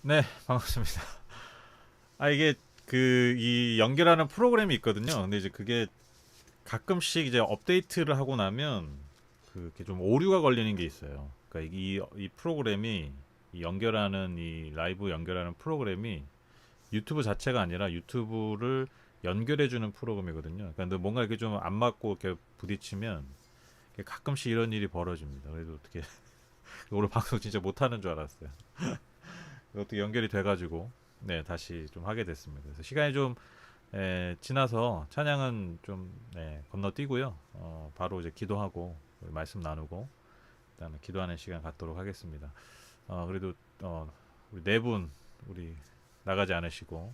네, 반갑습니다. 이게 이 연결하는 프로그램이 있거든요. 근데 이제 그게 가끔씩 이제 업데이트를 하고 나면 그게 좀 오류가 걸리는 게 있어요. 그러니까 이 프로그램이 이 연결하는 이 라이브 연결하는 프로그램이 유튜브 자체가 아니라 유튜브를 연결해주는 프로그램이거든요. 그러니까 뭔가 이렇게 좀 안 맞고 이렇게 부딪히면 가끔씩 이런 일이 벌어집니다. 그래도 어떻게 오늘 방송 진짜 못하는 줄 알았어요. 어떻게 연결이 돼가지고 네 다시 좀 하게 됐습니다. 그래서 시간이 좀 지나서 찬양은 좀 건너뛰고요. 바로 이제 기도하고 말씀 나누고 그다음에 기도하는 시간 갖도록 하겠습니다. 그래도 우리 네 분 우리 나가지 않으시고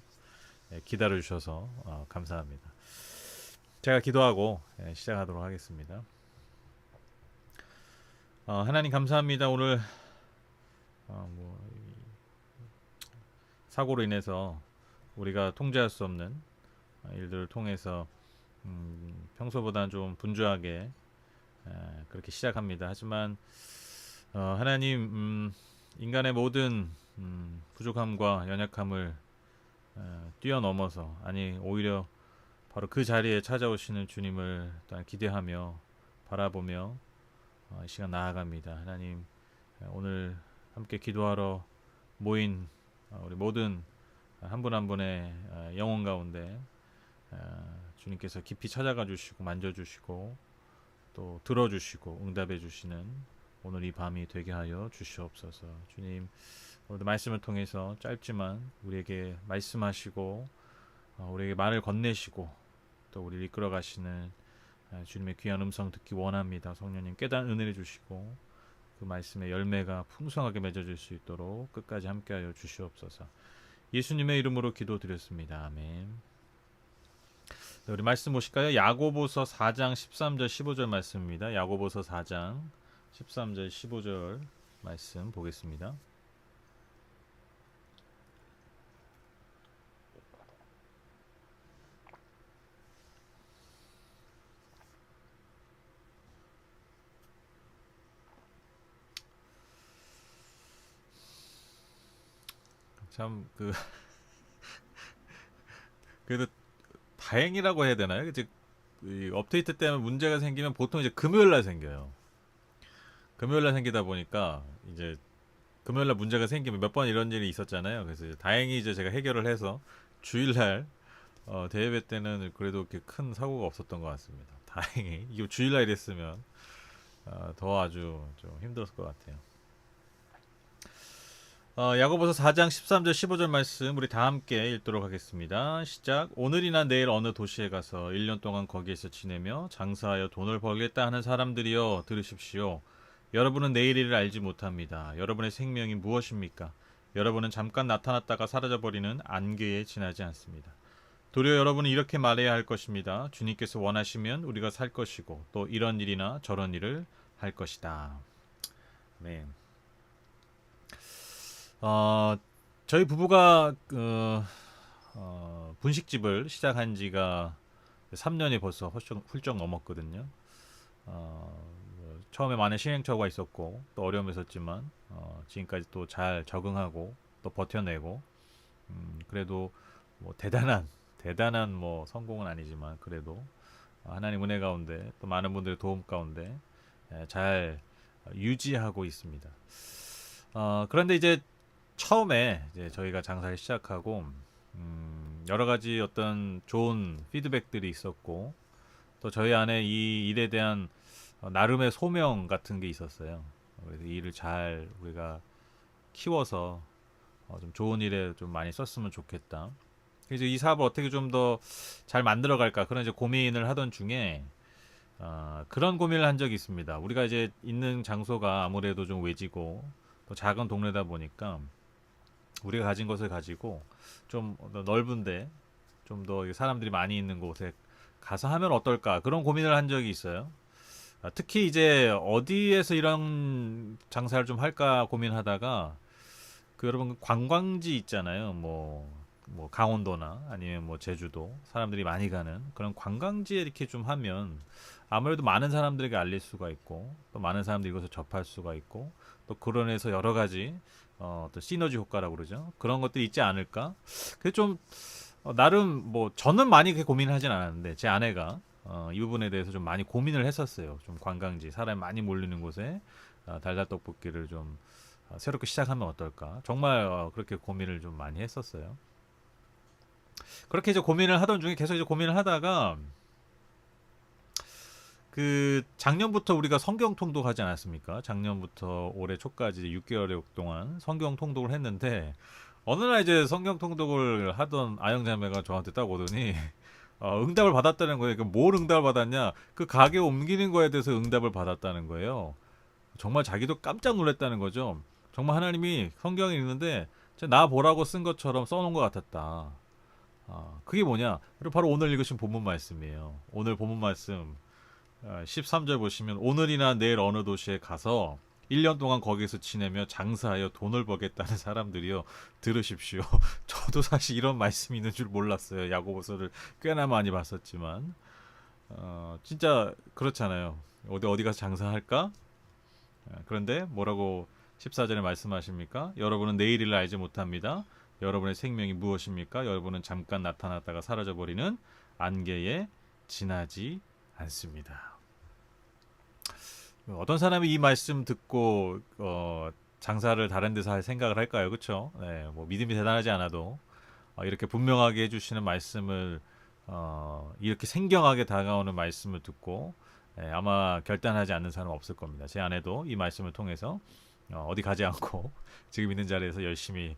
기다려 주셔서 감사합니다. 제가 기도하고 시작하도록 하겠습니다. 하나님 감사합니다. 오늘 뭐 사고로 인해서 우리가 통제할 수 없는 일들을 통해서 평소보다는 좀 분주하게 그렇게 시작합니다. 하지만 하나님 인간의 모든 부족함과 연약함을 뛰어넘어서 아니 오히려 바로 그 자리에 찾아오시는 주님을 또한 기대하며 바라보며 이 시간 나아갑니다. 하나님 오늘 함께 기도하러 모인 우리 모든 한 분 한 분의 영혼 가운데 주님께서 깊이 찾아가 주시고 만져주시고 또 들어주시고 응답해 주시는 오늘 이 밤이 되게 하여 주시옵소서. 주님 오늘도 말씀을 통해서 짧지만 우리에게 말씀하시고 우리에게 말을 건네시고 또 우리를 이끌어 가시는 주님의 귀한 음성 듣기 원합니다. 성령님 깨달은 은혜를 주시고 그 말씀의 열매가 풍성하게 맺어질 수 있도록 끝까지 함께하여 주시옵소서. 예수님의 이름으로 기도드렸습니다. 아멘. 네, 우리 말씀 보실까요? 야고보서 4장 13절 15절 말씀입니다. 야고보서 4장 13절 15절 말씀 보겠습니다. 참 그래도 다행이라고 해야 되나요? 이제 이 업데이트 때문에 문제가 생기면 보통 이제 금요일 날 생겨요. 금요일 날 생기다 보니까 이제 금요일 날 문제가 생기면 몇 번 이런 일이 있었잖아요. 그래서 이제 다행히 이제 제가 해결을 해서 주일 날 대회배 때는 그래도 이렇게 큰 사고가 없었던 것 같습니다. 다행히 이거 주일 날 이랬으면 더 아주 좀 힘들었을 것 같아요. 야고보서 4장 13절 15절 말씀 우리 다 함께 읽도록 하겠습니다. 시작. 오늘이나 내일 어느 도시에 가서 1년 동안 거기에서 지내며 장사하여 돈을 벌겠다 하는 사람들이여 들으십시오. 여러분은 내일 일을 알지 못합니다. 여러분의 생명이 무엇입니까? 여러분은 잠깐 나타났다가 사라져버리는 안개에 지나지 않습니다. 도리어 여러분은 이렇게 말해야 할 것입니다. 주님께서 원하시면 우리가 살 것이고 또 이런 일이나 저런 일을 할 것이다. 네. 어, 저희 부부가 분식집을 시작한 지가 3년이 벌써 훌쩍 넘었거든요. 처음에 많은 시행착오가 있었고 또 어려움이 있었지만 지금까지 또 잘 적응하고 또 버텨내고 그래도 뭐 대단한 뭐 성공은 아니지만 그래도 하나님 은혜 가운데 또 많은 분들의 도움 가운데 잘 유지하고 있습니다. 그런데 이제 처음에 이제 저희가 장사를 시작하고 여러 가지 어떤 좋은 피드백들이 있었고 또 저희 안에 이 일에 대한 나름의 소명 같은 게 있었어요. 그래서 이 일을 잘 우리가 키워서 좀 좋은 일에 좀 많이 썼으면 좋겠다. 그래서 이 사업을 어떻게 좀 더 잘 만들어 갈까 그런 이제 고민을 하던 중에 그런 고민을 한 적이 있습니다. 우리가 이제 있는 장소가 아무래도 좀 외지고 또 작은 동네다 보니까 우리가 가진 것을 가지고 좀 넓은데 좀 더 사람들이 많이 있는 곳에 가서 하면 어떨까 그런 고민을 한 적이 있어요. 특히 이제 어디에서 이런 장사를 좀 할까 고민하다가 그 여러분 관광지 있잖아요. 뭐 강원도나 아니면 뭐 제주도 사람들이 많이 가는 그런 관광지에 이렇게 좀 하면 아무래도 많은 사람들에게 알릴 수가 있고 또 많은 사람들이 이것을 접할 수가 있고 또 그런해서 여러 가지 어떤 시너지 효과라고 그러죠. 그런 것들이 있지 않을까? 그게 좀 나름 뭐 저는 많이 그렇게 고민을 하진 않았는데 제 아내가 이 부분에 대해서 좀 많이 고민을 했었어요. 좀 관광지 사람이 많이 몰리는 곳에 달달 떡볶이를 좀 새롭게 시작하면 어떨까? 정말 그렇게 고민을 좀 많이 했었어요. 그렇게 이제 고민을 하던 중에 계속 이제 고민을 하다가 그 작년부터 우리가 성경 통독하지 않았습니까? 작년부터 올해 초까지 6개월 동안 성경 통독을 했는데 어느 날 이제 성경 통독을 하던 아영자매가 저한테 딱 오더니 응답을 받았다는 거예요. 뭘 응답을 받았냐? 그 가게 옮기는 거에 대해서 응답을 받았다는 거예요. 정말 자기도 깜짝 놀랐다는 거죠. 정말 하나님이 성경에 있는데 나 보라고 쓴 것처럼 써놓은 것 같았다. 그게 뭐냐? 바로 오늘 읽으신 본문 말씀이에요. 오늘 본문 말씀 13절 보시면 오늘이나 내일 어느 도시에 가서 1년 동안 거기서 지내며 장사하여 돈을 벌겠다는 사람들이요 들으십시오. 저도 사실 이런 말씀이 있는 줄 몰랐어요. 야고보서를 꽤나 많이 봤었지만 진짜 그렇잖아요. 어디 가서 장사할까? 그런데 뭐라고 14절에 말씀하십니까? 여러분은 내일을 알지 못합니다. 여러분의 생명이 무엇입니까? 여러분은 잠깐 나타났다가 사라져버리는 안개에 지나지 않습니다. 어떤 사람이 이 말씀 듣고 장사를 다른 데서 할 생각을 할까요? 그렇죠? 네, 뭐 믿음이 대단하지 않아도 이렇게 분명하게 해주시는 말씀을 이렇게 생경하게 다가오는 말씀을 듣고 아마 결단하지 않는 사람은 없을 겁니다. 제 아내도 이 말씀을 통해서 어디 가지 않고 지금 있는 자리에서 열심히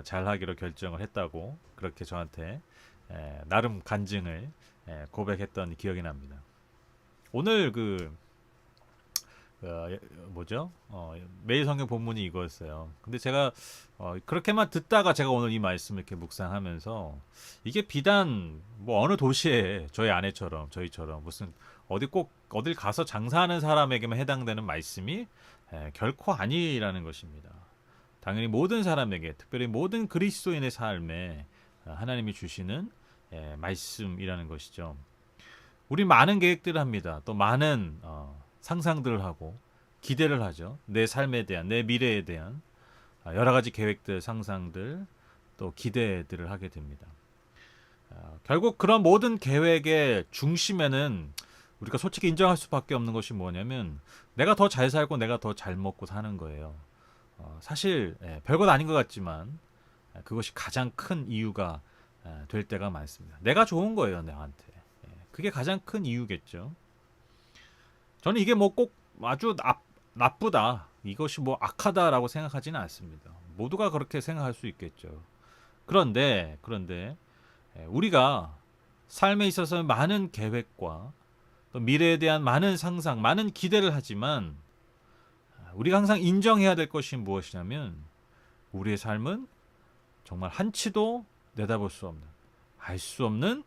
잘하기로 결정을 했다고 그렇게 저한테 나름 간증을 고백했던 기억이 납니다. 오늘 뭐죠? 매일 성경 본문이 이거였어요. 근데 제가 그렇게만 듣다가 제가 오늘 이 말씀을 이렇게 묵상하면서 이게 비단 뭐 어느 도시에 저희 아내처럼 저희처럼 무슨 어딜 가서 장사하는 사람에게만 해당되는 말씀이 결코 아니라는 것입니다. 당연히 모든 사람에게, 특별히 모든 그리스도인의 삶에 하나님이 주시는 말씀이라는 것이죠. 우리 많은 계획들을 합니다. 또 많은 상상들을 하고 기대를 하죠. 내 삶에 대한, 내 미래에 대한 여러 가지 계획들, 상상들, 또 기대들을 하게 됩니다. 결국 그런 모든 계획의 중심에는 우리가 솔직히 인정할 수밖에 없는 것이 뭐냐면 내가 더 잘 살고 내가 더 잘 먹고 사는 거예요. 사실 별것 아닌 것 같지만 그것이 가장 큰 이유가 될 때가 많습니다. 내가 좋은 거예요, 나한테. 그게 가장 큰 이유겠죠. 저는 이게 뭐 꼭 아주 나쁘다, 이것이 뭐 악하다라고 생각하지는 않습니다. 모두가 그렇게 생각할 수 있겠죠. 그런데 우리가 삶에 있어서 많은 계획과 또 미래에 대한 많은 상상, 많은 기대를 하지만 우리가 항상 인정해야 될 것이 무엇이냐면 우리의 삶은 정말 한치도 내다볼 수 없는, 알 수 없는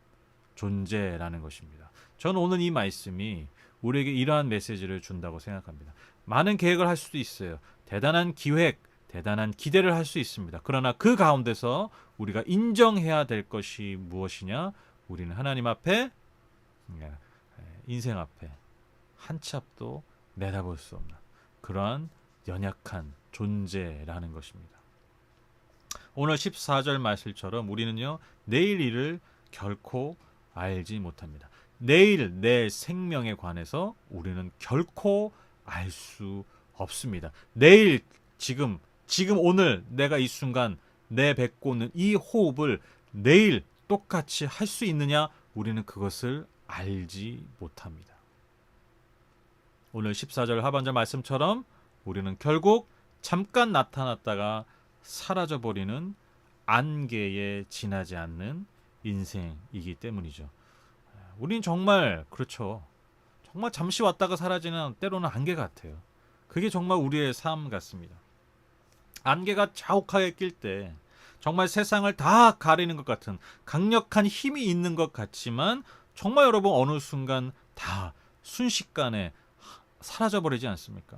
존재라는 것입니다. 저는 오늘 이 말씀이 우리에게 이러한 메시지를 준다고 생각합니다. 많은 계획을 할 수도 있어요. 대단한 기획, 대단한 기대를 할 수 있습니다. 그러나 그 가운데서 우리가 인정해야 될 것이 무엇이냐? 우리는 하나님 앞에, 인생 앞에 한 치 앞도 내다볼 수 없는 그러한 연약한 존재라는 것입니다. 오늘 14절 말씀처럼 우리는요, 내일 일을 결코 알지 못합니다. 내일 내 생명에 관해서 우리는 결코 알 수 없습니다. 내일 지금 오늘 내가 이 순간 내뱉고는 이 호흡을 내일 똑같이 할 수 있느냐? 우리는 그것을 알지 못합니다. 오늘 14절 하반절 말씀처럼 우리는 결국 잠깐 나타났다가 사라져버리는 안개에 지나지 않는 인생이기 때문이죠. 우린 정말 그렇죠. 정말 잠시 왔다가 사라지는 때로는 안개 같아요. 그게 정말 우리의 삶 같습니다. 안개가 자욱하게 낄 때 정말 세상을 다 가리는 것 같은 강력한 힘이 있는 것 같지만 정말 여러분 어느 순간 다 순식간에 사라져버리지 않습니까?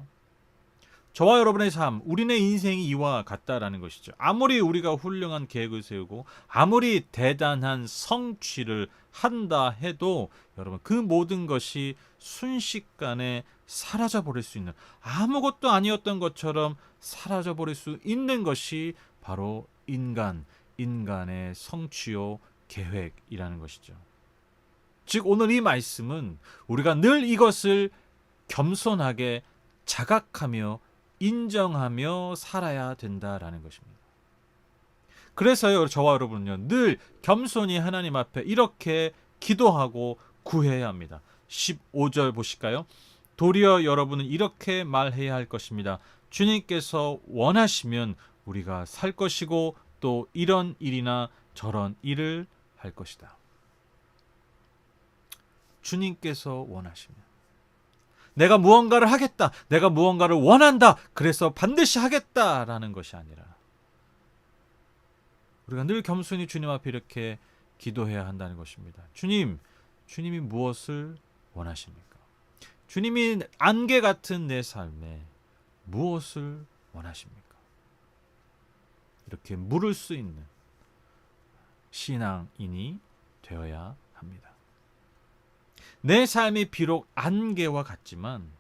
저와 여러분의 삶, 우리네 인생이 이와 같다라는 것이죠. 아무리 우리가 훌륭한 계획을 세우고 아무리 대단한 성취를 한다 해도 여러분 그 모든 것이 순식간에 사라져 버릴 수 있는, 아무것도 아니었던 것처럼 사라져 버릴 수 있는 것이 바로 인간의 성취요 계획이라는 것이죠. 즉 오늘 이 말씀은 우리가 늘 이것을 겸손하게 자각하며 인정하며 살아야 된다라는 것입니다. 그래서요, 저와 여러분은요, 늘 겸손히 하나님 앞에 이렇게 기도하고 구해야 합니다. 15절 보실까요? 도리어 여러분은 이렇게 말해야 할 것입니다. 주님께서 원하시면 우리가 살 것이고 또 이런 일이나 저런 일을 할 것이다. 주님께서 원하시면. 내가 무언가를 하겠다. 내가 무언가를 원한다. 그래서 반드시 하겠다라는 것이 아니라 우리가 늘 겸손히 주님 앞에 이렇게 기도해야 한다는 것입니다. 주님이 무엇을 원하십니까? 주님이 안개 같은 내 삶에 무엇을 원하십니까? 이렇게 물을 수 있는 신앙인이 되어야 합니다. 내 삶이 비록 안개와 같지만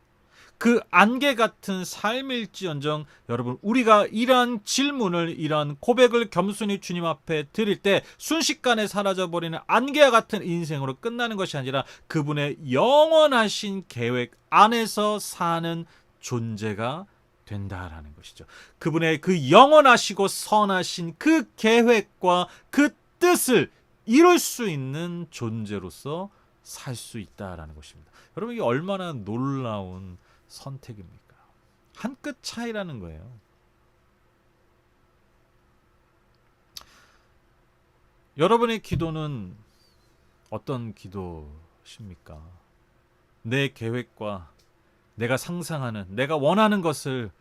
그 안개 같은 삶일지언정 여러분, 우리가 이러한 질문을, 이러한 고백을 겸손히 주님 앞에 드릴 때 순식간에 사라져버리는 안개와 같은 인생으로 끝나는 것이 아니라 그분의 영원하신 계획 안에서 사는 존재가 된다라는 것이죠. 그분의 그 영원하시고 선하신 그 계획과 그 뜻을 이룰 수 있는 존재로서 살 수 있다라는 것입니다. 여러분, 이게 얼마나 놀라운 선택입니까? 한 끗 차이라는 거예요. 여러분의 기도는 어떤 기도십니까? 내 계획과 내가 상상하는, 내가 원하는 것을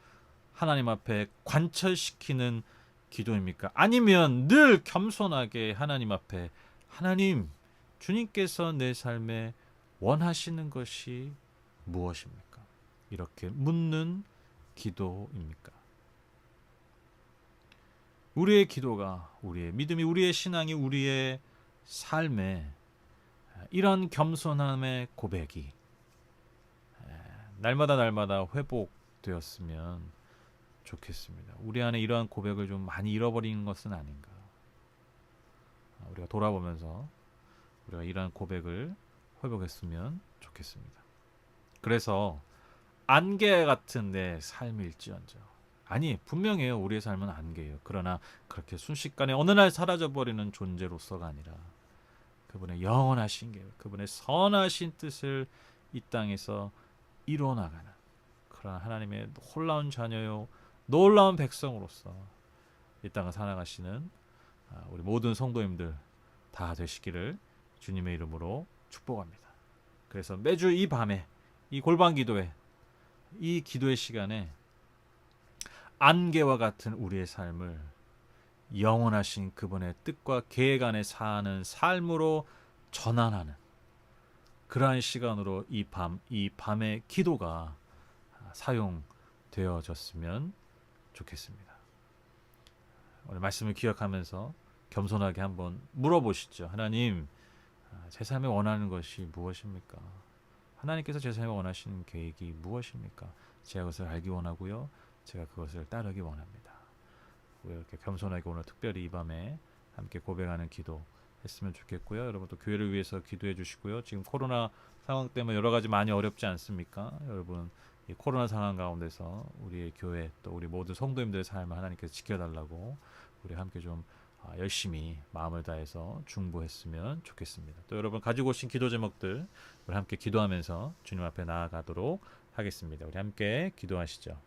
하나님 앞에 관철시키는 기도입니까? 아니면 늘 겸손하게 하나님 앞에, 하나님, 주님께서 내 삶에 원하시는 것이 무엇입니까? 이렇게 묻는 기도입니까? 우리의 기도가, 우리의 믿음이, 우리의 신앙이, 우리의 삶에 이런 겸손함의 고백이 날마다 회복되었으면 좋겠습니다. 우리 안에 이러한 고백을 좀 많이 잃어버리는 것은 아닌가. 우리가 돌아보면서 우리가 이러한 고백을 회복했으면 좋겠습니다. 그래서 안개 같은 내 삶일지언정, 아니 분명해요, 우리의 삶은 안개예요. 그러나 그렇게 순식간에 어느 날 사라져버리는 존재로서가 아니라 그분의 영원하신 계획, 그분의 선하신 뜻을 이 땅에서 이루어나가는 그러나 하나님의 놀라운 자녀요, 놀라운 백성으로서 이 땅을 살아가시는 우리 모든 성도님들 다 되시기를 주님의 이름으로 축복합니다. 그래서 매주 이 밤에, 이 골방 기도회, 이 기도의 시간에 안개와 같은 우리의 삶을 영원하신 그분의 뜻과 계획 안에 사는 삶으로 전환하는 그러한 시간으로 이 밤의 기도가 사용되어졌으면 좋겠습니다. 오늘 말씀을 기억하면서 겸손하게 한번 물어보시죠. 하나님, 제 삶에 원하는 것이 무엇입니까? 하나님께서 제 삶에 원하시는 계획이 무엇입니까? 제가 그것을 알기 원하고요, 제가 그것을 따르기 원합니다. 이렇게 겸손하게 오늘 특별히 이 밤에 함께 고백하는 기도 했으면 좋겠고요. 여러분 또 교회를 위해서 기도해 주시고요. 지금 코로나 상황 때문에 여러 가지 많이 어렵지 않습니까? 여러분 이 코로나 상황 가운데서 우리의 교회 또 우리 모든 성도님들의 삶을 하나님께서 지켜달라고 우리 함께 좀 열심히 마음을 다해서 중보했으면 좋겠습니다. 또 여러분 가지고 오신 기도 제목들 우리 함께 기도하면서 주님 앞에 나아가도록 하겠습니다. 우리 함께 기도하시죠.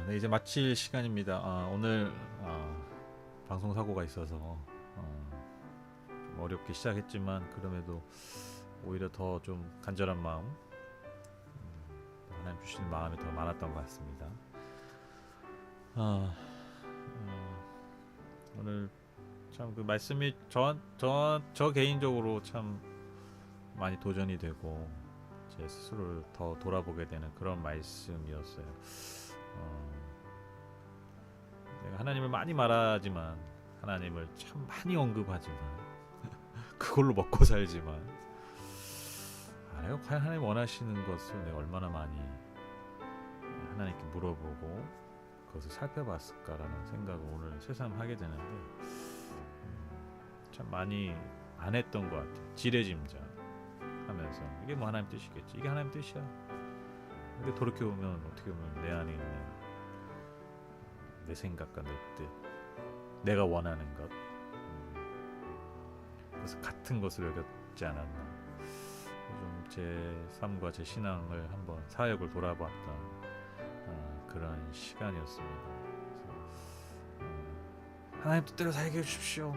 네, 이제 마칠 시간입니다. 오늘 방송 사고가 있어서 좀 어렵게 시작했지만 그럼에도 오히려 더 좀 간절한 마음, 하나님 주시는 마음이 더 많았던 것 같습니다. 오늘 참 그 말씀이 저 개인적으로 참 많이 도전이 되고 제 스스로를 더 돌아보게 되는 그런 말씀이었어요. 내가 하나님을 많이 말하지만, 하나님을 참 많이 언급하지만, 그걸로 먹고 살지만, 내가 과연 하나님 원하시는 것을 내가 얼마나 많이 하나님께 물어보고 그것을 살펴봤을까라는 생각을 오늘 새삼 하게 되는데, 참 많이 안 했던 것 같아요. 지레짐작 하면서 이게 뭐 하나님 뜻이겠지, 이게 하나님 뜻이야. 근데 돌이켜보면 어떻게 보면 내 안에 있는 내 생각과 내 뜻, 내가 원하는 것, 그래서 같은 것을 여겼지 않았나. 좀 제 삶과 제 신앙을 한번 사역을 돌아봤던 그런 시간이었습니다. 그래서, 하나님 뜻대로 살게 해주십시오.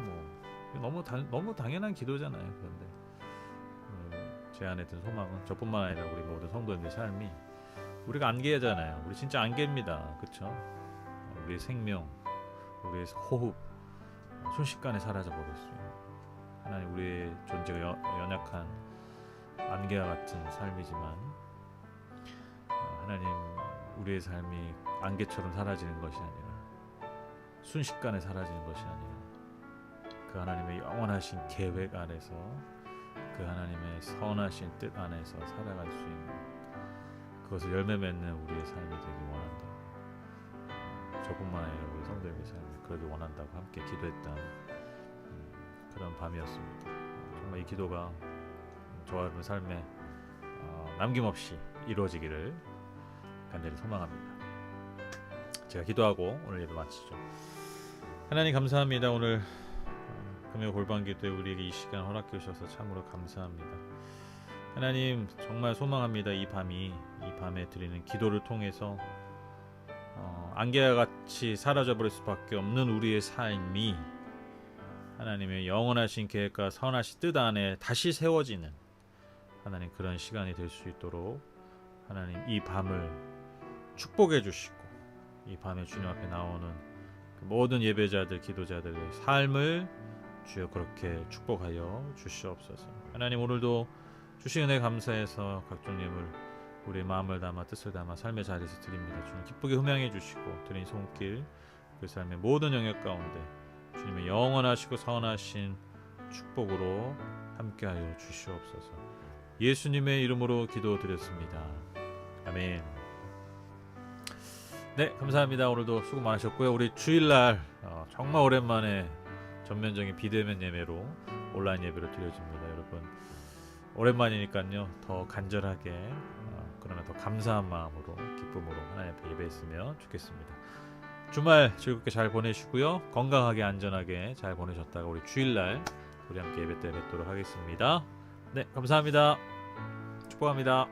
너무 당연한 기도잖아요. 그런데 제 안에 든 소망은 저뿐만 아니라 우리 모든 성도님의 삶이, 우리가 안개잖아요. 우리 진짜 안개입니다. 그렇죠? 우리의 생명, 우리의 호흡 순식간에 사라져 버렸어요. 하나님, 우리의 존재가 연약한 안개와 같은 삶이지만 하나님, 우리의 삶이 안개처럼 사라지는 것이 아니라, 순식간에 사라지는 것이 아니라, 그 하나님의 영원하신 계획 안에서, 그 하나님의 선하신 뜻 안에서 살아갈 수 있는, 그것을 열매 맺는 우리의 삶이 되기 원한다. 저뿐만 아니라 우리 성도님의 삶이 그러기 원한다고 함께 기도했던 그런 밤이었습니다. 정말 이 기도가 저와 여러분 삶에 남김없이 이루어지기를 간절히 소망합니다. 제가 기도하고 오늘 예배 마치죠. 하나님 감사합니다. 오늘 금요 골방 기도에 우리에게 이 시간 허락해 주셔서 참으로 감사합니다. 하나님, 정말 소망합니다. 이 밤에 드리는 기도를 통해서 안개와 같이 사라져버릴 수밖에 없는 우리의 삶이 하나님의 영원하신 계획과 선하신 뜻 안에 다시 세워지는 하나님, 그런 시간이 될 수 있도록 하나님, 이 밤을 축복해 주시고, 이 밤에 주님 앞에 나오는 그 모든 예배자들, 기도자들의 삶을 주여 그렇게 축복하여 주시옵소서. 하나님, 오늘도 주신 은혜 감사해서 각종 예물 우리의 마음을 담아 뜻을 담아 삶의 자리에서 드립니다. 주님 기쁘게 흠양해 주시고, 드린 손길 그 삶의 모든 영역 가운데 주님의 영원하시고 선하신 축복으로 함께하여 주시옵소서. 예수님의 이름으로 기도드렸습니다. 아멘. 네, 감사합니다. 오늘도 수고 많으셨고요. 우리 주일날 정말 오랜만에 전면적인 비대면 예배로, 온라인 예배로 드려집니다. 여러분, 오랜만이니까요, 더 간절하게 그러나 더 감사한 마음으로, 기쁨으로 하나님 앞에 예배했으면 좋겠습니다. 주말 즐겁게 잘 보내시고요. 건강하게 안전하게 잘 보내셨다가 우리 주일날 우리 함께 예배 때 뵙도록 하겠습니다. 네, 감사합니다. 축복합니다.